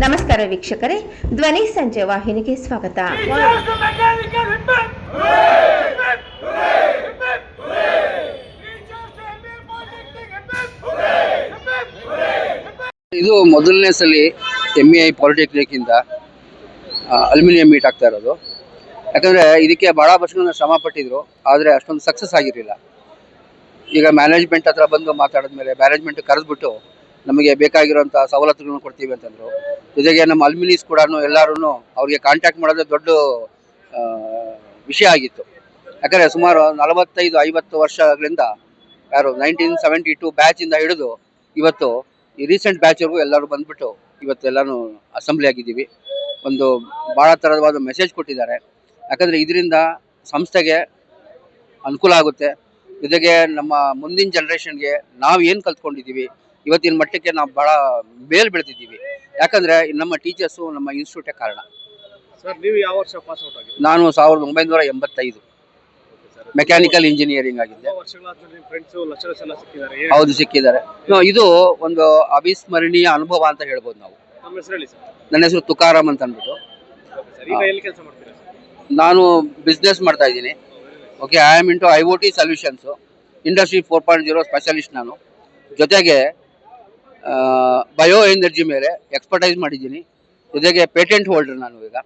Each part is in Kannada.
ನಮಸ್ಕಾರ ವೀಕ್ಷಕರೇ, ಧ್ವನಿ ಸಂಜೆ ವಾಹಿನಿಗೆ ಸ್ವಾಗತ. ಇದು ಮೊದಲನೇ ಸಲ MEI ಪಾಲಿಟೆಕ್ನಿಕ್ ಇಂದ ಅಲ್ಯೂಮಿನಿಯಂ ಮೀಟ್ ಆಗ್ತಾ ಇರೋದು. ಯಾಕಂದರೆ ಇದಕ್ಕೆ ಭಾಳ ವರ್ಷಗಳಿಂದ ಶ್ರಮ ಪಟ್ಟಿದ್ರು, ಆದರೆ ಅಷ್ಟೊಂದು ಸಕ್ಸಸ್ ಆಗಿರಲಿಲ್ಲ. ಈಗ ಮ್ಯಾನೇಜ್ಮೆಂಟ್ ಹತ್ರ ಬಂದು ಮಾತಾಡಿದ್ಮೇಲೆ ಮ್ಯಾನೇಜ್ಮೆಂಟ್ ಕರೆದ್ಬಿಟ್ಟು ನಮಗೆ ಬೇಕಾಗಿರೋಂಥ ಸವಲತ್ತುಗಳನ್ನು ಕೊಡ್ತೀವಿ ಅಂತಂದರು. ಜೊತೆಗೆ ನಮ್ಮ ಅಲ್ಯೂಮಿನೀಸ್ ಕೂಡ ಎಲ್ಲರೂ ಅವ್ರಿಗೆ ಕಾಂಟ್ಯಾಕ್ಟ್ ಮಾಡೋದೇ ದೊಡ್ಡ ವಿಷಯ ಆಗಿತ್ತು. ಯಾಕಂದರೆ ಸುಮಾರು 45-50 ವರ್ಷಗಳಿಂದ 1972 ಬ್ಯಾಚಿಂದ ಹಿಡಿದು ಇವತ್ತು ಈ ರೀಸೆಂಟ್ ಬ್ಯಾಚ್ವರೆಗೂ ಎಲ್ಲರೂ ಬಂದ್ಬಿಟ್ಟು ಇವತ್ತೆಲ್ಲನೂ ಅಸೆಂಬ್ಲಿ ಆಗಿದ್ದೀವಿ. ಒಂದು ಭಾಳ ಥರವಾದ ಮೆಸೇಜ್ ಕೊಟ್ಟಿದ್ದಾರೆ. ಯಾಕಂದರೆ ಇದರಿಂದ ಸಂಸ್ಥೆಗೆ ಅನುಕೂಲ ಆಗುತ್ತೆ. ಜೊತೆಗೆ ನಮ್ಮ ಮುಂದಿನ ಜನ್ರೇಷನ್ಗೆ ನಾವು ಏನು ಕಲ್ತ್ಕೊಂಡಿದ್ದೀವಿ, ಇವತ್ತಿನ ಮಟ್ಟಕ್ಕೆ ನಾವು ಭಾಳ ಮೇಲ್ ಬೆಳೆದಿದ್ದೀವಿ. ಯಾಕಂದರೆ ನಮ್ಮ ಟೀಚರ್ಸು ನಮ್ಮ ಇನ್ಸ್ಟಿಟ್ಯೂಟೇ ಕಾರಣ. ಸರ್, ನೀವು ಯಾವ ವರ್ಷ ಪಾಸ್ ಔಟ್ ಆಗಿದ್ದೀರಿ? ನಾನು 1985 ಮೆಕ್ಯಾನಿಕಲ್ ಇಂಜಿನಿಯರಿಂಗ್ ಆಗಿದ್ದೆ. ಹೌದು, ಸಿಕ್ಕಿದ್ದಾರೆ. ಇದು ಒಂದು ಅವಿಸ್ಮರಣೀಯ ಅನುಭವ ಅಂತ ಹೇಳ್ಬೋದು ನಾವು. ನಮ್ಮ ಹೆಸರು ಹೇಳಿ ಸರ್. ನನ್ನ ಹೆಸರು ತುಕಾರಾಮ್ ಅಂತ ಅಂದ್ಬಿಟ್ಟು. ಈಗ ಎಲ್ಲಿ ಕೆಲಸ ಮಾಡ್ತೀರಾ ಸರ್? ನಾನು ಬಿಸ್ನೆಸ್ ಮಾಡ್ತಾ ಇದ್ದೀನಿ. Okay, I am into IoT solutions, industry 4.0 specialist ನಾನು. ಜೊತೆಗೆ ಬಯೋ ಎನರ್ಜಿ ಮೇಲೆ ಎಕ್ಸ್ಪರ್ಟೈಸ್ ಮಾಡಿದ್ದೀನಿ. ಜೊತೆಗೆ ಪೇಟೆಂಟ್ ಹೋಲ್ಡರ್ ನಾನು ಈಗ.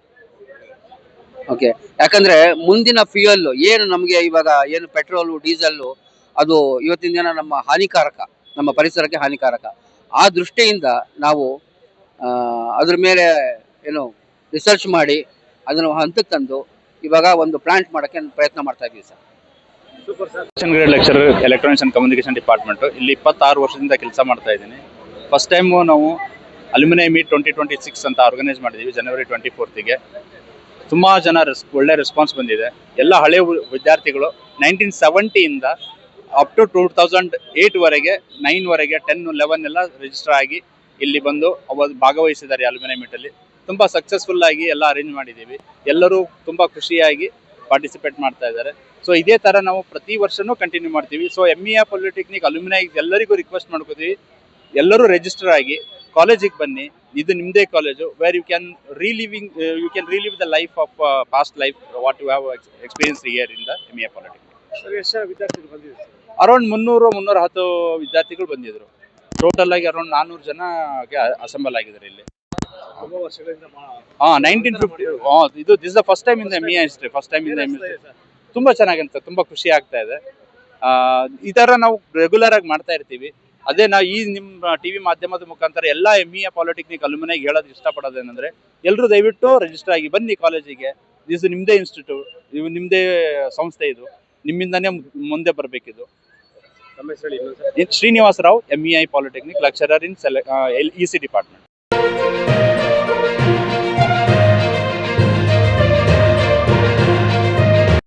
ಓಕೆ, ಯಾಕಂದರೆ ಮುಂದಿನ ಫ್ಯೂಯಲ್ಲು ಏನು ನಮಗೆ ಇವಾಗ ಏನು ಪೆಟ್ರೋಲು ಡೀಸೆಲ್ಲು ಅದು ಇವತ್ತಿನ ದಿನ ನಮ್ಮ ಹಾನಿಕಾರಕ, ನಮ್ಮ ಪರಿಸರಕ್ಕೆ ಹಾನಿಕಾರಕ. ಆ ದೃಷ್ಟಿಯಿಂದ ನಾವು ಅದ್ರ ಮೇಲೆ ಏನು ರಿಸರ್ಚ್ ಮಾಡಿ ಅದನ್ನು ಹಂತಕ್ಕೆ ತಂದು ಇವಾಗ ಒಂದು ಪ್ಲಾಂಟ್ ಮಾಡೋಕ್ಕೆ ಪ್ರಯತ್ನ ಮಾಡ್ತಾ ಇದ್ದೀವಿ sir. Super sir. Grade lecturer electronics and communication department. ಇಲ್ಲಿ 26 ವರ್ಷದಿಂದ ಕೆಲಸ ಮಾಡ್ತಾ ಇದ್ದೀನಿ. ಫಸ್ಟ್ ಟೈಮು ನಾವು ಅಲ್ಯೂಮಿನಿಯಂ ಮೀಟ್ 2026 ಅಂತ ಆರ್ಗನೈಸ್ ಮಾಡಿದ್ದೀವಿ ಜನವರಿ 24ಗೆ. ತುಂಬ ಜನ ಒಳ್ಳೆ ರೆಸ್ಪಾನ್ಸ್ ಬಂದಿದೆ. ಎಲ್ಲ ಹಳೆಯ ವಿದ್ಯಾರ್ಥಿಗಳು 1970ಇಂದ ಅಪ್ ಟು 2008ವರೆಗೆ 9ವರೆಗೆ 10, 11 ಎಲ್ಲ ರಿಜಿಸ್ಟರ್ ಆಗಿ ಇಲ್ಲಿ ಬಂದು ಅವರು ಭಾಗವಹಿಸಿದ್ದಾರೆ ಅಲ್ಯೂಮಿನಿಯಂ ಮೀಟಲ್ಲಿ. ತುಂಬ ಸಕ್ಸಸ್ಫುಲ್ ಆಗಿ ಎಲ್ಲ ಅರೇಂಜ್ ಮಾಡಿದ್ದೀವಿ. ಎಲ್ಲರೂ ತುಂಬ ಖುಷಿಯಾಗಿ ಪಾರ್ಟಿಸಿಪೇಟ್ ಮಾಡ್ತಾ ಇದ್ದಾರೆ. ಸೊ ಇದೇ ಥರ ನಾವು ಪ್ರತಿ ವರ್ಷವೂ ಕಂಟಿನ್ಯೂ ಮಾಡ್ತೀವಿ. ಸೊ MEI ಪಾಲಿಟೆಕ್ನಿಕ್ ಅಲ್ಯೂಮಿನಿಯಂ ಎಲ್ಲರಿಗೂ ರಿಕ್ವೆಸ್ಟ್ ಮಾಡ್ಕೋತೀವಿ, ಎಲ್ಲರೂ ರಿಜಿಸ್ಟರ್ ಆಗಿ ಕಾಲೇಜಿಗೆ ಬನ್ನಿ. ಇದು ನಿಮ್ಮದೇ college, where you can relive the life of past life what you have experience here in the MEI polytechnic. Sir, ಎಷ್ಟು ಜನ ವಿದ್ಯಾರ್ಥಿಗಳು ಬಂದಿದ್ದಾರೆ ಸರ್? ಅರೌಂಡ್ 300-310 ವಿದ್ಯಾರ್ಥಿಗಳು ಬಂದಿದ್ರು. ಟೋಟಲ್ ಆಗಿ ಅರೌಂಡ್ 400 ಜನಗೆ ಅಸೆಂಬಲ್ ಆಗಿದ್ದಾರೆ ಇಲ್ಲಿ. ತುಂಬ ವರ್ಷಗಳಿಂದ 1950. This the first time in the MEI history. First time in the MEI. ತುಂಬ ಚೆನ್ನಾಗಿರುತ್ತೆ, ತುಂಬ ಖುಷಿ ಆಗ್ತಾ ಇದೆ. ಈ ಥರ ನಾವು ರೆಗ್ಯುಲರ್ ಆಗಿ ಮಾಡ್ತಾ ಇರ್ತೀವಿ. ಅದೇ ನಾವು ಈ ನಿಮ್ಮ TV ಮಾಧ್ಯಮದ ಮುಖಾಂತರ ಎಲ್ಲ MEI ಪಾಲಿಟೆಕ್ನಿಕ್ ಅಲ್ಯೂಮಿನಿಯಂಗೆ ಹೇಳೋದು ಇಷ್ಟಪಡೋದೇನೆಂದರೆ, ಎಲ್ಲರೂ ದಯವಿಟ್ಟು ರಿಜಿಸ್ಟರ್ ಆಗಿ ಬನ್ನಿ ಕಾಲೇಜಿಗೆ. ಇದು ನಿಮ್ಮದೇ ಇನ್ಸ್ಟಿಟ್ಯೂಟ್, ಇದು ನಿಮ್ಮದೇ ಸಂಸ್ಥೆ, ಇದು ನಿಮ್ಮಿಂದನೇ ಮುಂದೆ ಬರಬೇಕಿದು. ನಮ್ಮ ಹೆಸರು ಹೇಳಿ. Srinivasa Rao, MEI polytechnic lecturer ಇನ್ EC ಡಿಪಾರ್ಟ್ಮೆಂಟ್.